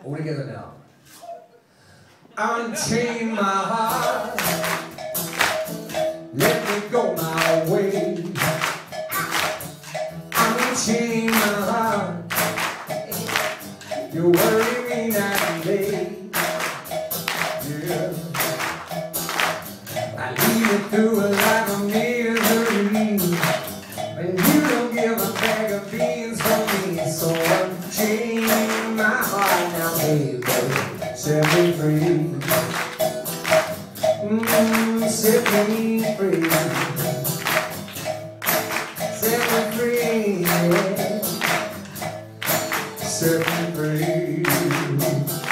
All together now. Unchain my heart, let me go my way. Unchain my heart, you worry me night and day. Yeah, I lead you through a life of misery, and you don't give a bag of beans for me. So unchain my heart now, baby, set me free. Set me free. Set me free. Yeah. Set me free.